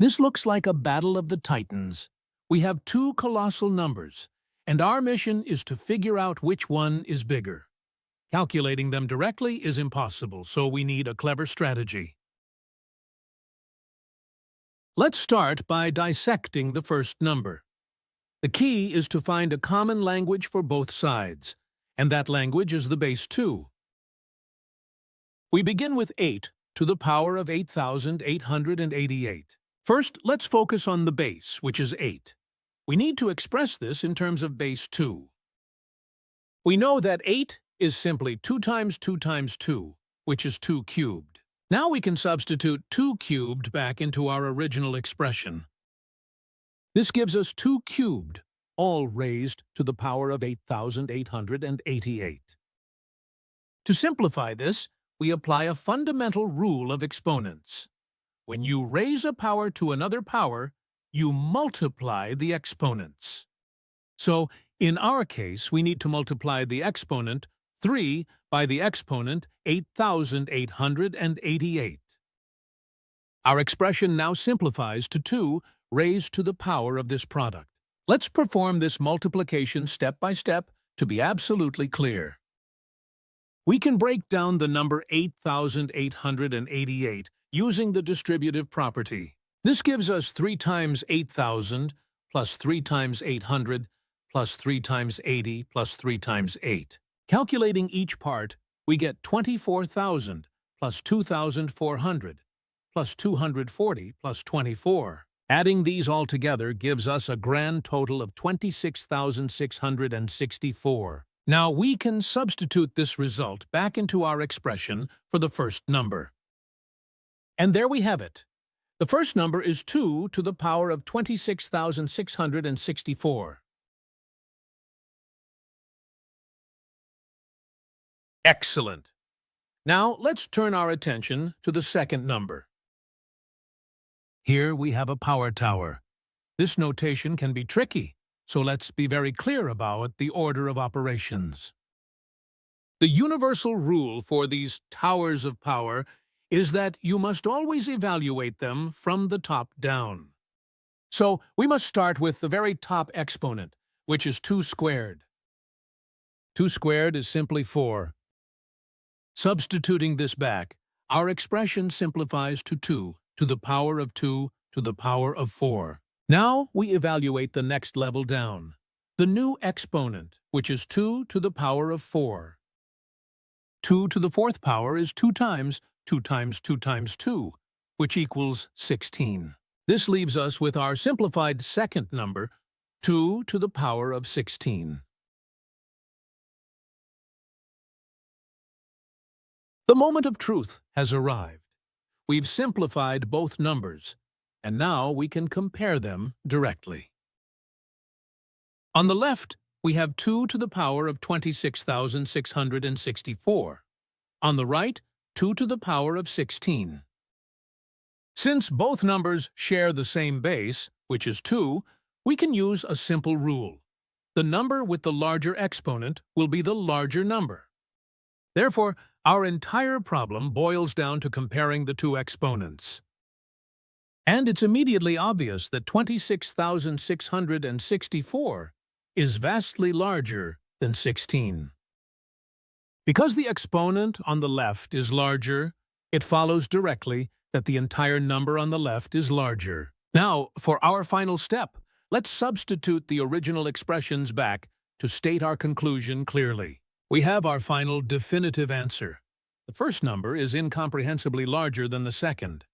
This looks like a battle of the titans. We have two colossal numbers, and our mission is to figure out which one is bigger. Calculating them directly is impossible, so we need a clever strategy. Let's start by dissecting the first number. The key is to find a common language for both sides, and that language is the base 2. We begin with 8 to the power of 8,888. First, let's focus on the base, which is 8. We need to express this in terms of base 2. We know that 8 is simply 2 times 2 times 2, which is 2 cubed. Now we can substitute 2 cubed back into our original expression. This gives us 2 cubed, all raised to the power of 8,888. To simplify this, we apply a fundamental rule of exponents. When you raise a power to another power, you multiply the exponents. So, in our case, we need to multiply the exponent 3 by the exponent 8,888. Our expression now simplifies to 2 raised to the power of this product. Let's perform this multiplication step by step to be absolutely clear. We can break down the number 8,888 using the distributive property. This gives us 3 times 8,000 plus 3 times 800 plus 3 times 80 plus 3 times 8. Calculating each part, we get 24,000 plus 2,400 plus 240 plus 24. Adding these all together gives us a grand total of 26,664. Now we can substitute this result back into our expression for the first number. And there we have it. The first number is 2 to the power of 26,664. Excellent! Now let's turn our attention to the second number. Here we have a power tower. This notation can be tricky, so let's be very clear about the order of operations. The universal rule for these towers of power is that you must always evaluate them from the top down. So we must start with the very top exponent, which is 2 squared. 2 squared is simply 4. Substituting this back, our expression simplifies to 2 to the power of 2 to the power of 4. Now we evaluate the next level down, the new exponent, which is 2 to the power of 4. 2 to the 4th power is 2 times 2 times 2 times 2, which equals 16. This leaves us with our simplified second number, 2 to the power of 16. The moment of truth has arrived. We've simplified both numbers, and now we can compare them directly. On the left, we have 2 to the power of 26,664. On the right, 2 to the power of 16. Since both numbers share the same base, which is 2, we can use a simple rule. The number with the larger exponent will be the larger number. Therefore, our entire problem boils down to comparing the two exponents. And it's immediately obvious that 26,664 is vastly larger than 16. Because the exponent on the left is larger, it follows directly that the entire number on the left is larger. Now, for our final step, let's substitute the original expressions back to state our conclusion clearly. We have our final definitive answer. The first number is incomprehensibly larger than the second.